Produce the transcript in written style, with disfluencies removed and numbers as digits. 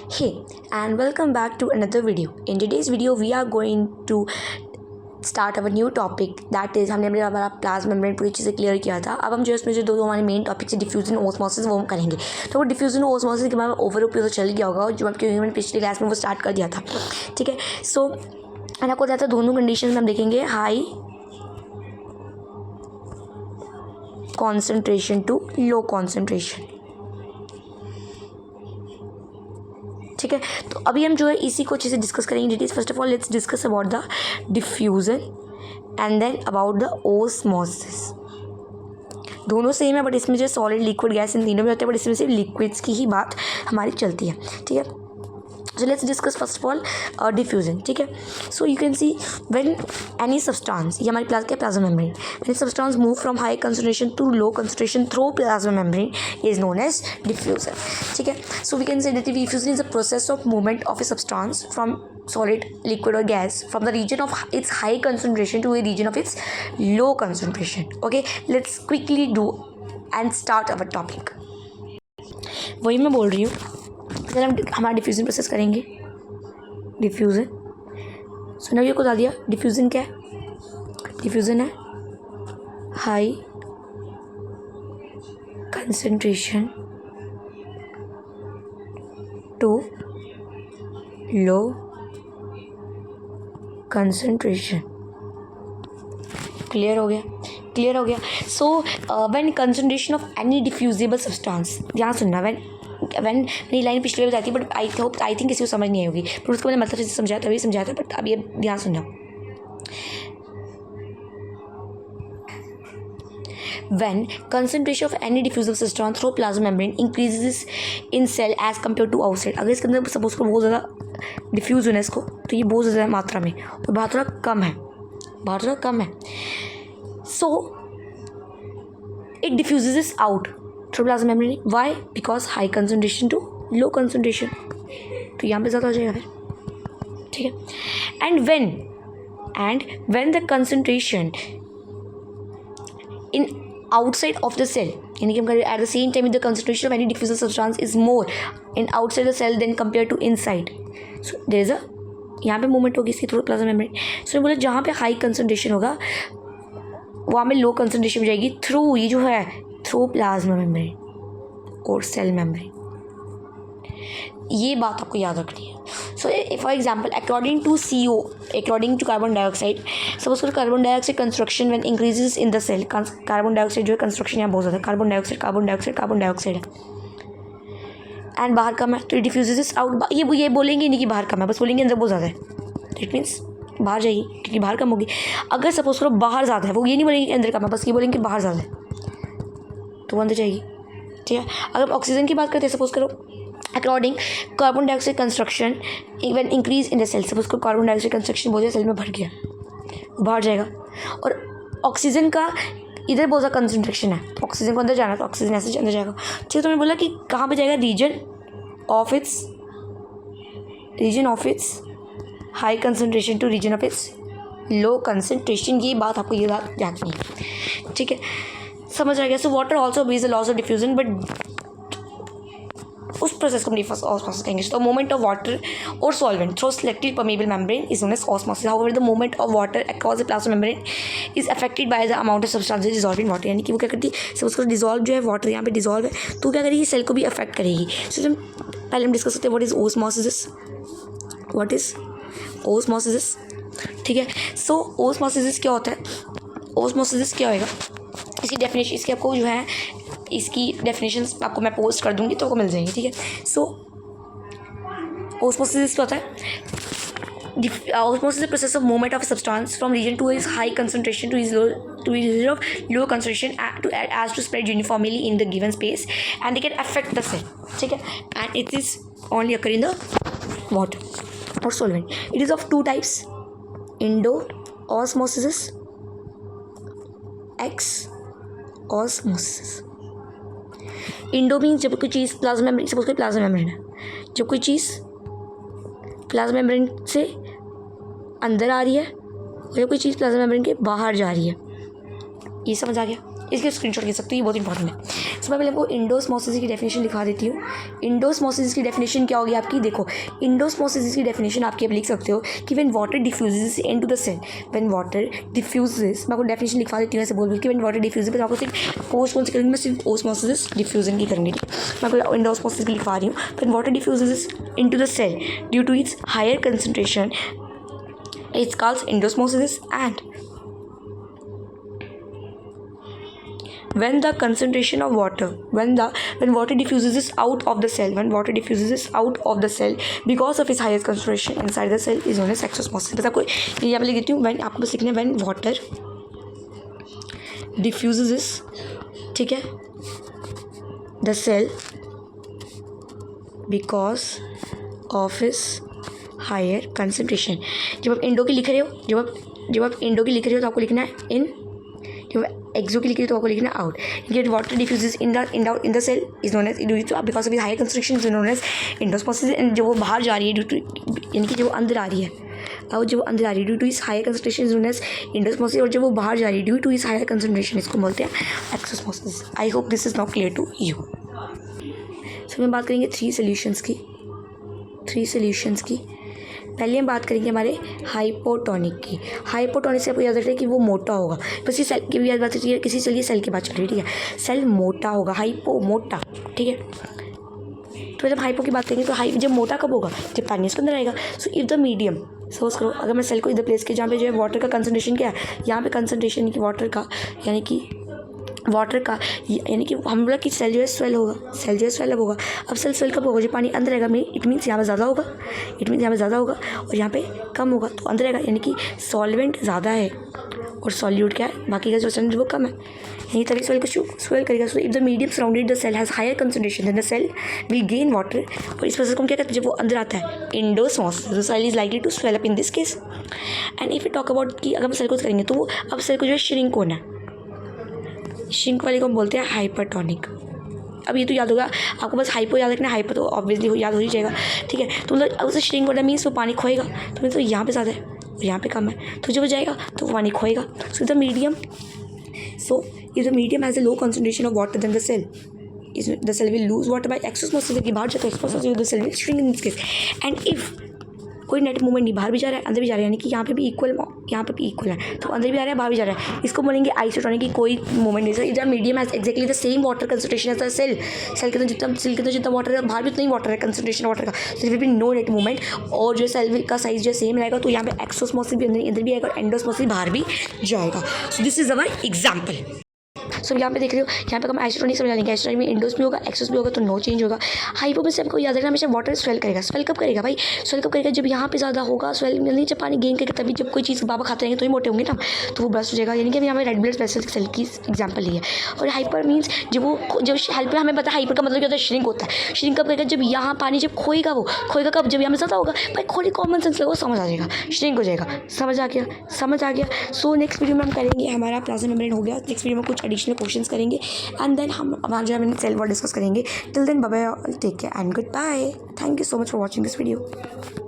Hey, and welcome back to another video. In today's video, we are going to start our new topic that is हमने हमारा plasma membrane पूरी चीज़ें clear किया था। अब हम जो इसमें जो दो हमारे मेन टॉपिक्स है डिफ्यूजन ओस्मोसिस वो हम करेंगे। तो वो डिफ्यूजन ओस्मोसिस के बाद ओवरऑल तो चल गया होगा जो क्योंकि मैंने पिछली क्लास में वो स्टार्ट कर दिया था। ठीक है, सो मैंने आपको बताया था दोनों कंडीशन में हम देखेंगे high concentration to low concentration. ठीक है, तो अभी हम जो है इसी को अच्छे से डिस्कस करेंगे details. First of all let's discuss about the diffusion and then about the osmosis. दोनों सेम है बट इसमें जो सॉलिड लिक्विड गैस इन तीनों में होते हैं बट इसमें सिर्फ लिक्विड्स की ही बात हमारी चलती है। ठीक है, so let's discuss first of all diffusion. ठीक है, so you can see when any substance, ये हमारी plasma membrane, when a substance move from high concentration to low concentration through plasma membrane is known as diffusion. ठीक है, so we can say that diffusion is a process of movement of a substance from solid, liquid or gas from the region of its high concentration to a region of its low concentration. Okay, let's quickly do and start our topic. वही मैं बोल रही हूँ, फिर हम हमारा diffusion process करेंगे। Diffusion सुना ये को बता दिया। डिफ्यूज़न क्या है? डिफ्यूज़न है high concentration to low concentration. Clear हो गया? क्लियर हो गया। So when concentration of any diffusible substance, ध्यान सुनना, व्हेन मेरी लाइन पिछले में बताती है बट आई थिंक किसी को समझ नहीं आई होगी, पर उसको मैंने मतलब समझाया तभी समझाया था, बट अब ये ध्यान सुनना। When concentration of any diffusible substance through plasma membrane increases in cell as compared to outside, अगर इसके अंदर सपोज को बहुत ज़्यादा डिफ्यूज़ होना है इसको, तो ये बहुत ज़्यादा मात्रा में और बाहर थोड़ा कम है, so it diffuses out through plasma membrane. Why? Because high concentration to low concentration, तो यहाँ पे ज़्यादा हो जाएगा फिर। ठीक है, and when the concentration in outside of the cell, यानी कि हम करें at the same time the concentration of any diffusible substance is more in outside the cell than compared to inside, so there is a यहाँ पे movement होगी इसकी through plasma membrane. सो बोला जहाँ पे हाई कंसंट्रेशन होगा वहाँ में लो कंसंट्रेशन हो जाएगी थ्रू ये जो है थ्रू प्लाज्मा मेम्ब्रेन और सेल मेम्ब्रेन। ये बात आपको याद रखनी है। So for example according to carbon dioxide, suppose करो carbon dioxide construction when increases in the cell, carbon dioxide जो है कंस्ट्रक्शन यहाँ बहुत ज़्यादा है, कार्बन डाइऑक्साइड है एंड बाहर कम है, तो डिफ्यूजेस आउट। ये बोलेंगे नहीं कि बाहर कम है, बस बोलेंगे अंदर बहुत ज़्यादा है, इट मीन्स बाहर जाएगी क्योंकि बाहर कम होगी। अगर सपोज करो बाहर ज़्यादा है, वो ये नहीं बोलेंगे कि अंदर कम है, बस ये बोलेंगे कि बाहर ज़्यादा है, तो अंदर जाएगी। ठीक है, अगर ऑक्सीजन की बात करते हैं, सपोज करो according carbon dioxide construction when increase in the cell, suppose करो कार्बन डाइऑक्साइड कंस्ट्रक्शन बहुत ज़्यादा सेल में बढ़ गया, बाहर जाएगा। और ऑक्सीजन का इधर बहुत ज़्यादा कंसंट्रेशन है, तो ऑक्सीजन को अंदर जाना है, तो ऑक्सीजन ऐसे अंदर जाएगा। ठीक है, तो मैंने बोला कि कहाँ पे जाएगा? Region of its high concentration to region of its low concentration. ये बात आपको ये बात रखनी है। ठीक है, समझ आ गया। So water also obeys the laws of diffusion, but उस प्रोसेस को हम ऑस्मोसिस कहेंगे। तो मोमेंट ऑफ वाटर और solvent through selective permeable membrane is known as osmosis. However the moment of water across the plasma membrane is affected by the amount of substances dissolve in water, यानी कि वो क्या करती है, suppose करो dissolve जो है वाटर यहाँ पे डिसॉल्व है, तो क्या करेगी, सेल को भी अफेक्ट करेगी। सो पहले हम डिस्कस करते हैं व्हाट इज ओस्मोसिस। ठीक है, सो ओस्मोसिस क्या होता है? ओस्मोसिस क्या होएगा, इसकी डेफिनेशन, इसकी आपको जो है इसकी डेफिनेशंस आपको मैं पोस्ट कर दूंगी तो आपको मिल जाएंगी। ठीक है, सो ओस्मोसिस क्या होता है? Osmosis is process of movement of substance from region to is high concentration to is region of low concentration as to spread uniformly in the given space and they can affect the cell. ठीक है, and it is only occur in the water और solvent. It is of two types, endo osmosis, ex osmosis. Endo means जब कोई चीज़ plasma membrane, suppose कोई plasma membrane है, जब कोई चीज़ प्लाज्मा मेम्ब्रेन से अंदर आ रही है और जब कोई चीज़ प्लाज्मा मेम्ब्रेन के बाहर जा रही है। ये समझ आ गया? इसके स्क्रीनशॉट ले सकते हो, ये बहुत इंपॉर्टेंट है। सबसे पहले आपको इंडोस्मोसिस की डेफिनेशन लिखा देती हूँ। इंडोस्मोसिस की डेफिनेशन क्या होगी आपकी, देखो इंडोस्मोसिस की डेफिनेशन आपकी आप लिख सकते हो कि when water diffuses into the cell, when water diffuses, मैं आपको डेफिनेशन लिखवा देती हूँ ऐसे बोल कि व्हेन वाटर डिफ्यूजेस, मैं आपको सिर्फ पोस्ट कौन सी करूँगी, मैं सिर्फ ओस्मोसिस डिफ्यूजन की करूँगी, मैं आपको इंडोस्मोसिस की लिखवा रही हूँ। When water diffuses into the cell due to its higher concentration it's called endosmosis, and when the concentration of water, when water diffuses out of the cell, when water diffuses out of the cell because of its highest concentration inside the cell is known as exosmosis। बस आपको ये यहाँ पे लिख देती हूँ, when आपको बस लिखना है when water diffuses, ठीक है, the cell because of its higher concentration. जब आप इंडो की लिख रहे हो, जब आप इंडो की लिख रहे हो तो आपको लिखना है इन, जब एक्सो की लिख रहे हो तो आपको लिखना है out. Get water diffuses in the cell is known as because of higher concentration is known as endosmosis. And जो वो बाहर जा रही है ड्यू टू, यानी कि जो अंदर आ रही है, और जो अंदर आ रही है ड्यू टू इस higher concentration is known as endosmosis, और जब वो बाहर जा रही है ड्यू टू इस हायर कंसंट्रेशन इसको बोलते हैं exosmosis. I hope this is not clear to you. So हम बात करेंगे थ्री सोल्यूशंस की। पहले हम बात करेंगे हमारे हाइपोटोनिक की। हाइपोटोनिक से आपको याद रखना है कि वो मोटा होगा, बस ये सेल की भी याद बात है, किसी चलिए सेल की बात चल रही है, ठीक है, सेल मोटा होगा, हाइपो मोटा, ठीक है। तो जब हाइपो की बात करेंगे तो जब मोटा कब होगा, जब पानी उसके अंदर आएगा। So if the medium, suppose करो अगर मैं सेल को इधर प्लेस किया जहाँ पे जो है वाटर का कंसनट्रेशन क्या है, यहाँ पे कंसनट्रेशन की वाटर का, यानी कि हम बोला कि सेल जो है स्वेल होगा। अब सेल स्वेल कब होगा, जो पानी अंदर आएगा, इट मीन्स यहाँ पे ज़्यादा होगा, और यहाँ पे कम होगा, तो अंदर आएगा, यानी कि सॉल्वेंट ज़्यादा है और सॉल्यूट क्या है, बाकी का जो परसेंट वो कम है, यानी तभी सेल को स्वेल करेगा। So if the medium surrounded the cell has higher concentration then the cell will gain water, और इस प्रोसेस को हम क्या करते हैं, जब वो अंदर आता है endosmosis, the cell is likely to swell up in this case. And if you talk about कि अगर हम सेल को करेंगे तो वो अब सेल को जो है श्रिंक होना है, श्रिंक वाले को हम बोलते हैं हाइपरटोनिक। अब ये तो याद होगा आपको, बस हाइपो याद रखना, हाइपर तो ऑब्वियसली याद हो ही जाएगा, ठीक है। तो मतलब अब उसे श्रिंक वाला मीन्स वो पानी खोएगा, तो मतलब यहाँ पे ज़्यादा है और यहाँ पे कम है, तो जब वो जाएगा तो वो पानी खोएगा। So the medium has a low concentration of water than the cell, the cell will lose water by exosmosis, कि बाहर जाता है exosmosis, the cell will shrink in this case। and if कोई नेट मूवमेंट नहीं, बाहर भी जा रहा है अंदर भी जा रहा है, यानी कि यहाँ पे भी इक्वल है, तो अंदर भी आ रहा है बाहर भी जा रहा है, इसको बोलेंगे आइसोटोनिक की कोई मूवमेंट नहीं। सर इधर medium has exactly the same water concentration as the cell के अंदर जितना वाटर है बाहर भी उतना ही वाटर है, कंसंट्रेशन वाटर का, तो there will be no net movement, और जो सेल का साइज जो सेम रहेगा, तो यहाँ पे एक्सोस्मोसिस भी अंदर भी आएगा और एंडोस्मोसिस बाहर भी जाएगा। So this is our example. So यहाँ पे देख रहे हो, यहाँ पे हम आइसोटोनिक समझा लेंगे, आइसोटोनिक में इंडोस भी होगा एक्सोस भी होगा, तो नो चेंज होगा। हाइपो में से आपको याद रखना हमेशा वाटर स्वेल करेगा। स्वेल कब करेगा भाई, स्वेल कब करेगा, जब यहाँ पे ज़्यादा होगा स्वेल, यानी जब पानी गेन करेगा, तभी जब कोई चीज़ बाबा खाते रहेंगे तो ही मोटे होंगे ना, तो वो ब्रस्ट हो जाएगा। यानी कि यहाँ पे रेड ब्लड वेसल सेल की एग्जाम्पल ली है। और हाइपर मीन्स जब हाइपर हमें पता है, हाइपर का मतलब क्या होता है, श्रिंक होता है। श्रिंक कब करेगा, जब यहाँ पानी जब खोएगा, वो खोएगा कब, जब यहाँ में ज़्यादा होगा। भाई खोली कॉमन सेंस लगो, समझ आ जाएगा, श्रिंक हो जाएगा, समझ आ गया। सो नेक्स्ट वीडियो में हम करेंगे, हमारा प्लाज्मा मेम्ब्रेन हो गया, नेक्स्ट वीडियो में कुछ एडिशनल क्वेश्चंस करेंगे, एंड देन हम जो है सेल वॉल डिस्कस करेंगे। Till then bye bye, take care and goodbye. Thank you so much for watching this video.